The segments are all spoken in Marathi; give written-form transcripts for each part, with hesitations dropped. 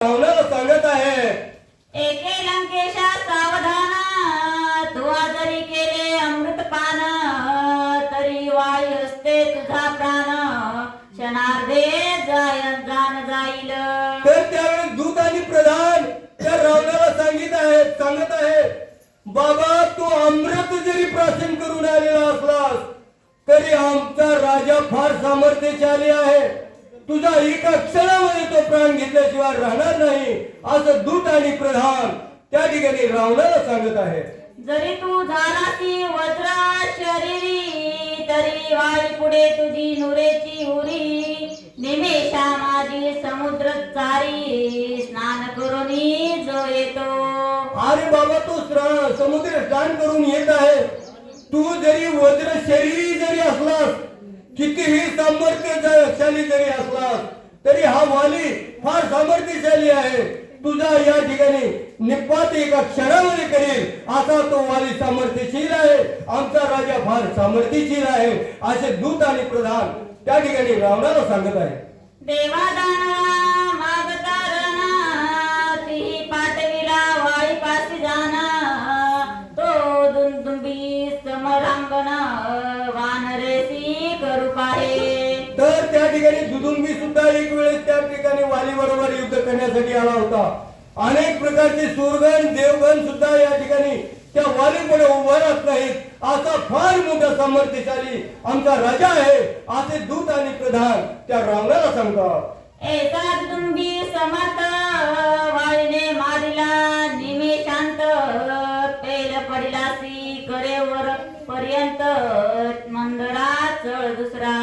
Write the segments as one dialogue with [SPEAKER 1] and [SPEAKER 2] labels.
[SPEAKER 1] रावणाला सांगत आहे,
[SPEAKER 2] एके लंकेशा सावधान, तू जरी केले अमृतपान, तरी वायू असते तुझा प्राण, क्षणार्धे जान जाईल.
[SPEAKER 1] तर त्यावेळेस दूत आणि प्रधान त्या रावणाला सांगत आहे, बाबा तू अमृत जरी प्राशन करून आलेला असलास तरी आमचा राजा फार सामर्थ्यशाली आहे, तुझा एका क्षणामध्ये तो प्राण घेतल्याशिवाय राहणार नाही, असं दूत आणि प्रधान त्या ठिकाणी रावणाला सांगत आहे.
[SPEAKER 2] जरी तू झालासी वज्र शरीरी, तरी वाई पुढे तुझी नुरेची उरी, निमेषा माझी समुद्र चारी, स्नान करून जो येतो.
[SPEAKER 1] अरे बाबा तो समुद्र स्नान करून येत आहे, तू जरी वज्र शरीरी जरी असलास, कितीही सामर्थ्यशाली जरी असलास तरी हा वाली फार सामर्थ्यशाली आहे, तुझा या ठिकाणी निपात एका क्षणामध्ये करेल असा तो वाली सामर्थ्यशील आहे, आमचा राजा फार सामर्थ्यशील आहे, असे दूत आणि प्रधान त्या ठिकाणी रावणाला सांगत आहे.
[SPEAKER 2] देवादान मागतारण, ती पाठविला वाई पासी जाण, तो दुंदुंबी समरांगण, वानरेसी करू पाहे.
[SPEAKER 1] तर त्या ठिकाणी दुदुंबी सुद्धा एक वेळेस त्या ठिकाणी वाली बरोबर युद्ध करण्यासाठी आला होता. अनेक प्रकारचे सुरगण देवगण सुद्धा या ठिकाणी त्या वालीपुढे उभा राहत नाहीत, असा फार मोठा सामर्थ्यशाली आमचा राजा आहे, असे दूत आणि प्रधान त्या रावणाला सांगतात.
[SPEAKER 2] एका दुंबी समर्थ, वाळीने मारिला निमेषांत, पेल पडिलासी करेवर पर्यंत, मंदरा चळ दुसरा.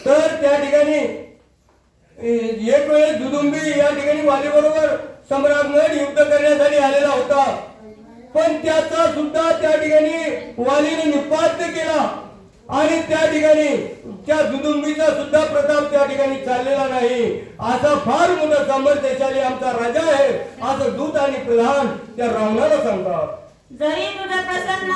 [SPEAKER 1] तर त्या ठिकाणी एक वेळेस दुदुंबी या ठिकाणी वाली बरोबर सम्रांगण युद्ध करण्यासाठी आलेला होता, पण त्याचा सुद्धा त्या ठिकाणी वालीने निपात केला आणि त्या ठिकाणी त्या दुदुंबीचा सुद्धा प्रताप त्या ठिकाणी चाललेला नाही, असा फार मोठा सामर्थ्यशाली आमचा राजा आहे, असं दूत आणि प्रधान त्या रावणाला सांगतात.
[SPEAKER 2] जरी तुझ प्रसन्न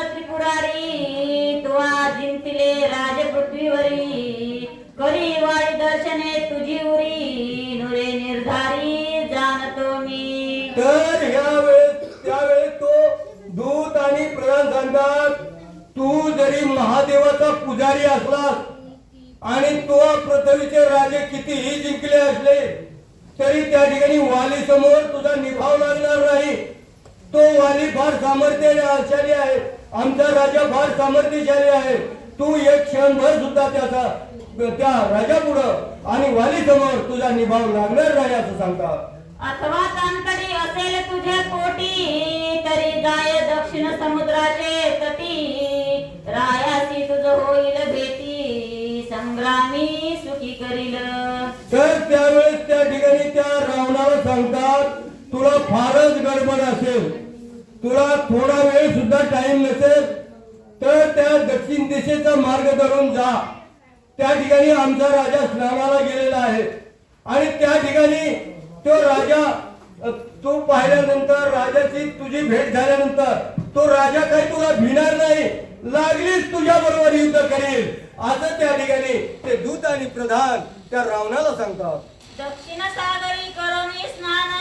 [SPEAKER 2] त्रिपुरारी, तुवा जिंकले राजपृथ्वीवरी, करी वाळी दर्शने तुझी उरी, नुरे निर्धारी जाणतो मी.
[SPEAKER 1] तर त्यावेळेस तो दूत आणि प्रधान सांगतात, तू जरी महादेवाचा पुजारी असलास आणि तो पृथ्वीचे राजे कितीही जिंकले असले तरी त्या ठिकाणी वाली समोर तुझा निभाव लागणार नाही, तो वाली फार सामर्थ्यशाली आहे, आमचा राजा फार सामर्थ्यशाली आहे, तू एक क्षणभर सुद्धा त्या राजा पुढं आणि वाली समोर तुझा निभाव लागणार नाही असं सांगतात.
[SPEAKER 2] अथवा तंकडी असेल तुझे पोटी, तरी जाय दक्षिण समुद्राचे तटी, रायासी तुझ होईल भेटी, संग्रामी सुखी करील.
[SPEAKER 1] तर त्यावेळेस त्या ठिकाणी त्या रावणाला सांगतात, तुला फारच गडबड असेल, तुला थोडा वेळ सुद्धा टाइम नसेल तर त्या दक्षिण दिशेचा मार्ग धरून जा, त्या ठिकाणी आमचा राजा स्नानाला गेलेला आहे आणि त्या ठिकाणी तो राजा तो पाहिल्यानंतर राजाची तुझी भेट झाल्यानंतर तो राजा काही तुला भिणार नाही, लागलीच तुझ्या बरोबर युद्ध करेल, असं त्या ठिकाणी ते दूत आणि प्रधान त्या रावणाला सांगतात.
[SPEAKER 2] दक्षिण सागरी करोनी स्नान,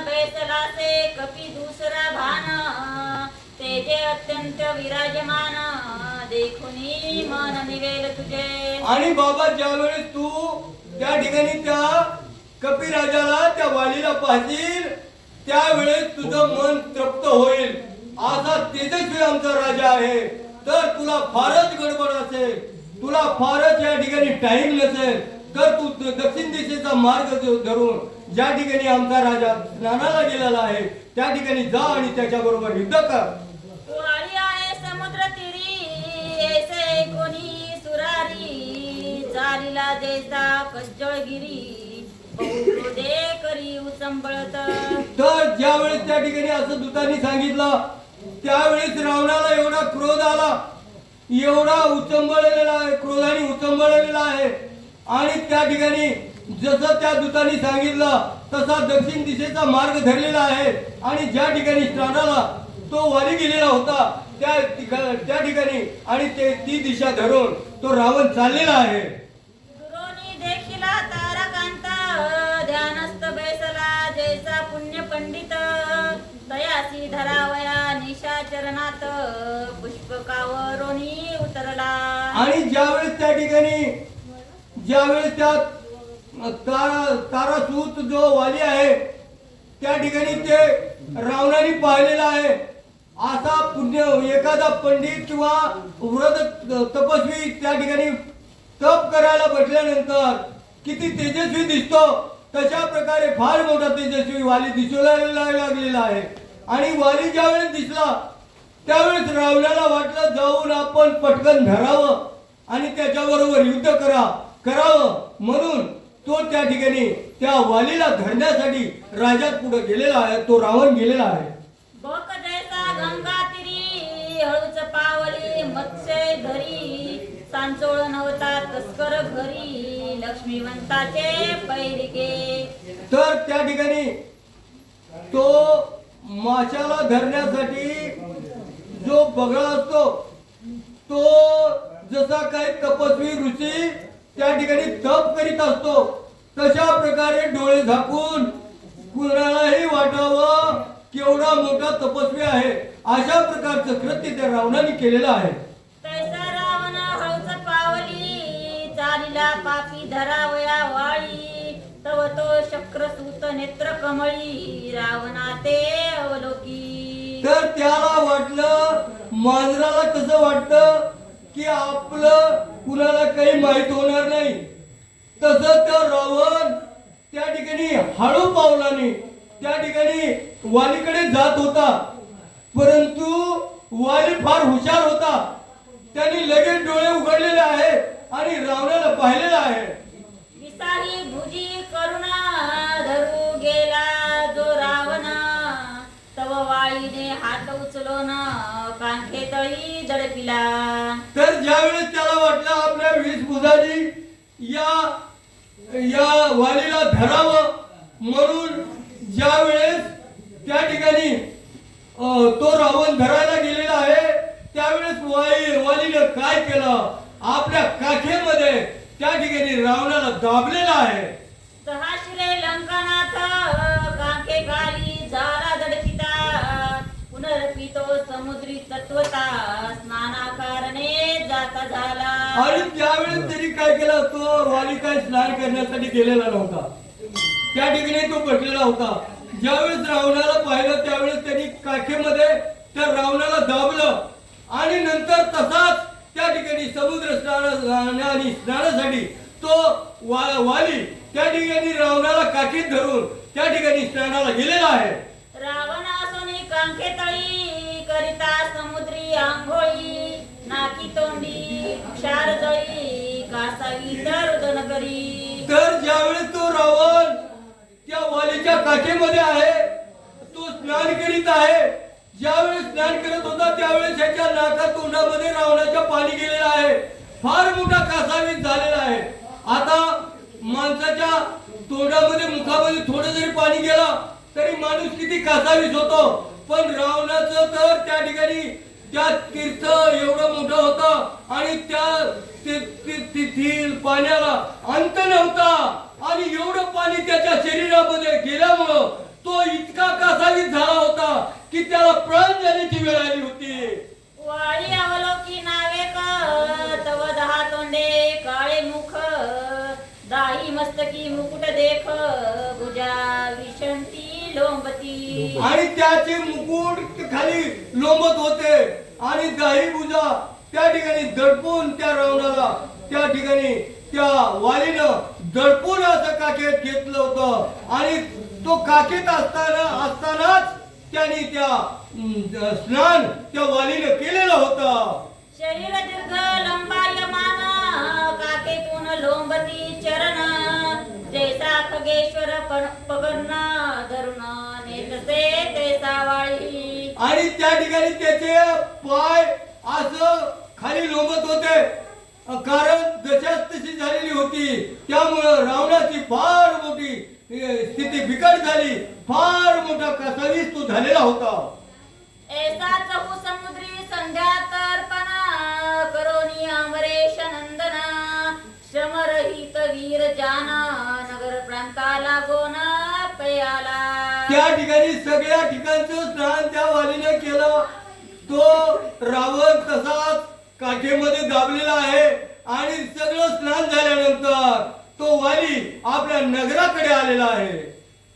[SPEAKER 2] बैसलासे कपी दुसरा भान, तेजे अत्यंत विराजमान, देखुनी मन निवेल तुझे.
[SPEAKER 1] आणि बाबा ज्यावेळेस तू त्या ठिकाणी त्या कपिराजाला त्या वालीला पाहशील त्यावेळेस तुझं मन तृप्त होईल, असा तेजस्वी आमचा राजा आहे. तर तुला फारच गडबड असेल, तुला फारच या ठिकाणी टाइम नसेल तर तू दक्षिण दिशेचा मार्ग धरून ज्या ठिकाणी आमचा राजा स्नानाला गेलेला आहे त्या ठिकाणी जा आणि त्याच्या बरोबर युद्ध कर.
[SPEAKER 2] वाळी आहे समुद्र तीरी, ऐसे कोणी सुरारी, चालीला जैसा कज्जळगिरी, बहुक्रोधे करी उचंबळत.
[SPEAKER 1] तर ज्यावेळेस त्या ठिकाणी असं दूतांनी सांगितलं त्यावेळेस रावणाला एवढा क्रोध आला, एवढा उचंबळलेला आहे, क्रोधाने उचंबळलेला आहे आणि त्या ठिकाणी जसं त्या दूतांनी सांगितलं तसा दक्षिण दिशेचा मार्ग धरलेला आहे आणि ज्या ठिकाणी स्नानाला तो वाली गेलेला होता त्या ठिकाणी आणि ती दिशा धरून तो रावण चाललेला आहे.
[SPEAKER 2] दुरोणी देखील तारकांत, ध्यानस्थ बैस पापी धरावया निशाचरणात पुष्पकावरोनी उतरला.
[SPEAKER 1] आणि ज्यावेळेस त्या ठिकाणी ज्यावेळेस त्या तारासूत जो वाली आहे त्या ठिकाणी ते रावणाने पाहिलेला आहे. असा पुण्य एखादा पंडित किंवा व्रत तपस्वी त्या ठिकाणी तप करायला बसल्यानंतर किती तेजस्वी दिसतो तशा प्रकारे फार मोठा तेजस्वी वाली दिसू लागलेला आहे. आणि वाली ज्यावेळेस दिसला त्यावेळेस रावणाला वाटलं जाऊन आपण पटकन धरावं आणि त्याच्याबरोबर युद्ध करावं म्हणून तो त्या ठिकाणी त्या वालीला धरण्यासाठी राजात पुढे गेलेला आहे. तो रावण गेलेला आहे.
[SPEAKER 2] बक जैसा गंगा तिरी हळूच पावली मत्स्य धरी सांचोळ नव्हता तस्कर घरी लक्ष्मीवंताचे पैरिके.
[SPEAKER 1] तर त्या ठिकाणी तो माशाला धरण्यासाठी जो बगळा असतो तो जसा काही तपस्वी ऋषी त्या ठिकाणी तप करीत असतो तशा प्रकारे डोळे झाकून कुणालाही वाटावं केवढा मोठा तपस्वी आहे अशा प्रकारचं कृत्य त्या रावणाने केलेलं आहे.
[SPEAKER 2] तैसा रावण हळूच पावली चालिला पापी धरावया वाळी तव तो शक्रसूत नेत्र कमळी रावणा ते अवलोकी.
[SPEAKER 1] तर त्याला वाटलं मांजराला कसं वाटतं की आपलं कुणाला काही माहित होणार नाही तसं तर रावण त्या ठिकाणी हळू पावलाने त्या ठिकाणी वालीकडे जात होता. परंतु वाली फार हुशार होता. त्यांनी लगेच डोळे उघडलेले आहे आणि रावणाला पाहिलेलं आहे.
[SPEAKER 2] विसारी भुजी करुणा धरू गेला जो रावण तव वाळीने हात उचलो न कांखे तळी दडपिला.
[SPEAKER 1] तर ज्यावेळेस त्याला वाटलं आपल्या वेशभूषाने या वालीला धरावं म्हणून ज्या वेळेस त्या ठिकाणी तो रावण धरायला गेलेला आहे त्यावेळेस वालीनं काय केलं आपल्या काखेमध्ये त्या ठिकाणी रावणाला दाबलेला आहे.
[SPEAKER 2] सहस्रे लंकनाथ कांखे खाली झाला दडपिता पुनर्पितो समुद्री तत्वता स्नानाकारणे जाता झाला.
[SPEAKER 1] आणि त्यावेळेस त्यांनी काय केलं तो वाली काय स्नान करण्यासाठी गेलेला नव्हता. त्या ठिकाणी तो बसलेला होता. ज्यावेळेस रावणाला पाहिलं त्यावेळेस त्यांनी काखेमध्ये त्या रावणाला दाबलं आणि नंतर तसाच त्या ठिकाणी समुद्र स्नानासाठी तो वाली त्या ठिकाणी रावणाला काठीत धरून त्या ठिकाणी स्नानाला गेलेला आहे.
[SPEAKER 2] रावण असोनी कांखे तळी करिता समुद्री आंघोळी नाकी तोंडी क्षार जळी कासावी तर उदन करी.
[SPEAKER 1] तर ज्यावेळेस तो रावण त्या वालीच्या काठेमध्ये आहे तो स्नान करीत आहे. ज्यावेळेस स्नान करत होता त्यावेळेस त्याच्या नाका तोंडामध्ये रावणाच्या पाणी गेलेलं आहे. फार मोठा कासावीस झालेला आहे. आता माणसाच्या तोंडामध्ये मुखामध्ये थोडं जरी पाणी गेलं तरी माणूस किती कासावीस होतो. पण रावणाचं तर त्या ठिकाणी त्या तीर्थ एवढं मोठं होतं आणि त्या तिथील पाण्याला अंत नव्हता आणि एवढं पाणी त्याच्या शरीरामध्ये गेल्यामुळं तो इतका कासावीस झाला होता की त्याला प्राण जाण्याची वेळ आली होती.
[SPEAKER 2] वाळी अवलोकी नावे तव दहा तोंडे काळे मुख दाही मस्तकी मुकुट देख भुजा विषंती लोंबती.
[SPEAKER 1] आणि त्याचे मुकुट खाली लोंबत होते आणि दाही भुजा त्या ठिकाणी दडपून त्या रावणाला त्या ठिकाणी त्या वालीनं दडपून असं काखेत घेतलं होतं आणि तो काखेत असतानाच त्यांनी त्या स्नान त्या वालीनं केलेलं होतं.
[SPEAKER 2] शरीर दीर्घ लंबायमान काकेतून लोंबती चरण जैसा खगेश्वर पगर्ण धरून नेतसे तैसा वाळी.
[SPEAKER 1] आणि त्या ठिकाणी त्याचे पाय असं खाली लोंबत होते कारण दशाच तशी झालेली होती. त्यामुळं रावणाची फार मोठी स्थिती बिकट झाली. फार मोठा कासावीस तो झालेला होता.
[SPEAKER 2] ऐसा चहू समुद्री संध्या तर्पणा करोनी अमरेश नंदना श्रमरहित वीर जाना नगर प्रांताला गोना पयाला.
[SPEAKER 1] त्या ठिकाणी सगळ्या ठिकाणचं स्नान त्या वालीने केलं. तो रावण तसाच काठेमध्ये दाबलेला आहे आणि सगळं स्नान झाल्यानंतर तो वाली आपल्या नगराकडे आलेला आहे.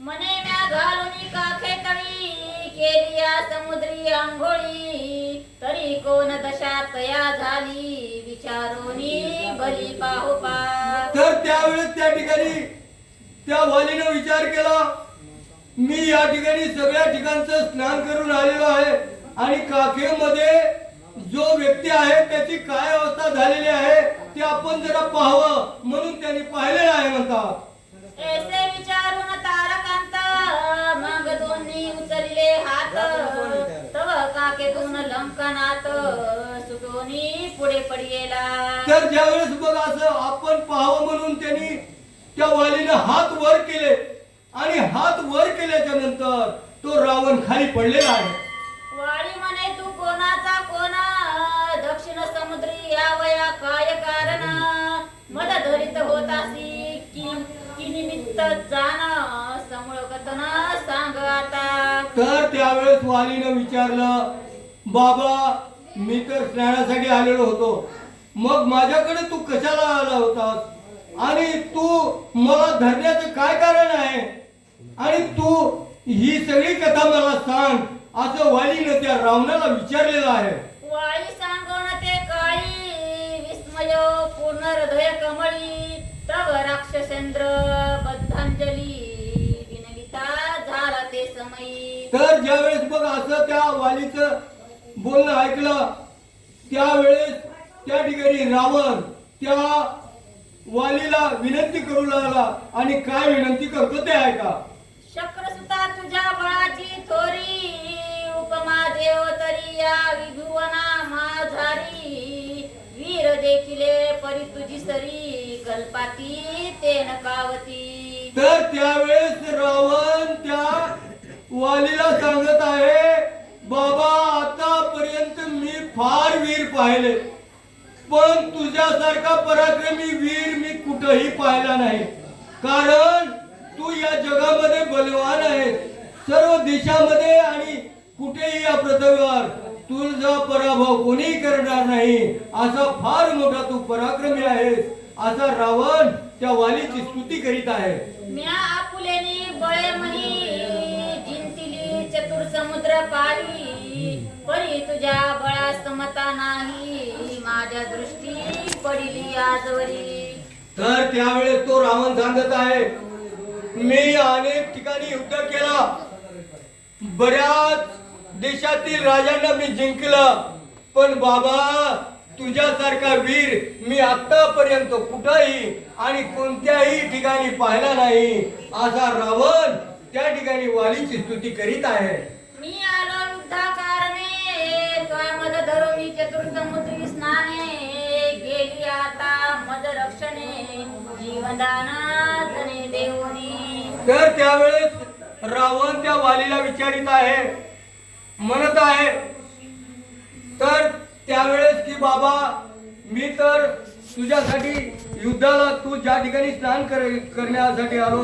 [SPEAKER 2] मने म्या घालून काखे तळी केली या समुद्री आंघोळी तरी कोण दशा तया झाली विचारोनी बली पाहुपा.
[SPEAKER 1] तर त्यावेळेस त्या ठिकाणी त्या वालीने विचार केला, मी या ठिकाणी सगळ्या ठिकाणचं स्नान करून आलेलो आहे आणि काखेमध्ये जो व्यक्ती आहे त्याची काय अवस्था झालेली आहे ते आपण जरा पाहावं म्हणून त्यांनी पाहिलेलं आहे म्हणतात.
[SPEAKER 2] ऐसे विचारून तारकांत मग दोन्ही उचलले हात तव काकेतून लंकनात सुटोनी पुढे पडियेला.
[SPEAKER 1] तर ज्यावेळेस बघ असं आपण पाहावं म्हणून त्यांनी त्या वालीने हात वर केले आणि हात वर केल्याच्या नंतर तो रावण खाली पडलेला आहे.
[SPEAKER 2] वाळी म्हणे तू कोणाचा कोणा दक्षिण समुद्री यावया काय कारण मद धरित होतासी की निमित्त जाण समूळ कथन सांग आता.
[SPEAKER 1] तर त्यावेळेस वालीनं विचारलं, बाबा मी तर स्नानासाठी आलेलो होतो, मग माझ्याकडे तू कशाला आला होतास आणि तू मला धरण्याचं काय कारण आहे आणि तू ही सगळी कथा मला सांग असं वालीनं त्या रावणाला विचारलेलं आहे.
[SPEAKER 2] वाळी सांगोन ते काळी विस्मय पूर्ण हृदय कमळी तव राक्षसेंद्र बद्धांजली विनविता झाला ते समयी.
[SPEAKER 1] तर ज्यावेळेस बघ असं त्या वालीचं बोलणं ऐकलं त्यावेळेस त्या ठिकाणी रावण त्या वालीला विनंती करू लागला आणि काय विनंती करतो ते ऐका.
[SPEAKER 2] शक्रसुता तुझ्या बळाची थोरी उपमा देव तरी या विभुवना माझारी वीर देखिले परी तुझी सरी कल्पाती तेन कावती.
[SPEAKER 1] तर त्यावेळेस रावण त्या वालीला सांगत आहे, बाबा आतापर्यंत मी फार वीर पाहिले पण तुझ्यासारखा पराक्रमी वीर मी कुठंही पाहिला नाही. कारण तू या जगामध्ये बलवान आहे, सर्व देशामध्ये आणि कुठेही या पृथ्वीवर तुझा पराभव कोणीही करणार नाही असा फार मोठा तू पराक्रमी आहेस असा रावण त्या वालीची स्तुती करीत आहे.
[SPEAKER 2] म्या आपुलेनी बळे मही जिंतिली चतुर समुद्र पाही परी तुझ्या बळा समता नाही माझ्या दृष्टी पडिली आजवरी.
[SPEAKER 1] तर त्यावेळेस तो रावण सांगत आहे, मी अनेक ठिकाणी युद्ध केला, बऱ्याच देशातील राजांना मी जिंकलं, पण बाबा तुझ्यासारखा वीर मी आतापर्यंत कुठेही आणि कोणत्याही ठिकाणी पाहिला नाही असा रावण त्या ठिकाणी वालीची स्तुती करीत आहे.
[SPEAKER 2] मी आलो युद्धा कारणे त्वा मद धरुणी चतुर समुद्री स्नाने गेली आता मद रक्षणे जीवनदाना धने देऊनी.
[SPEAKER 1] तर त्यावेळेस रावण त्या वालीला विचारित आहे, म्हणत आहे तर त्यावेळेस की बाबा मी तर तुझ्यासाठी युद्धाला तू ज्या ठिकाणी स्नान करण्यासाठी आलो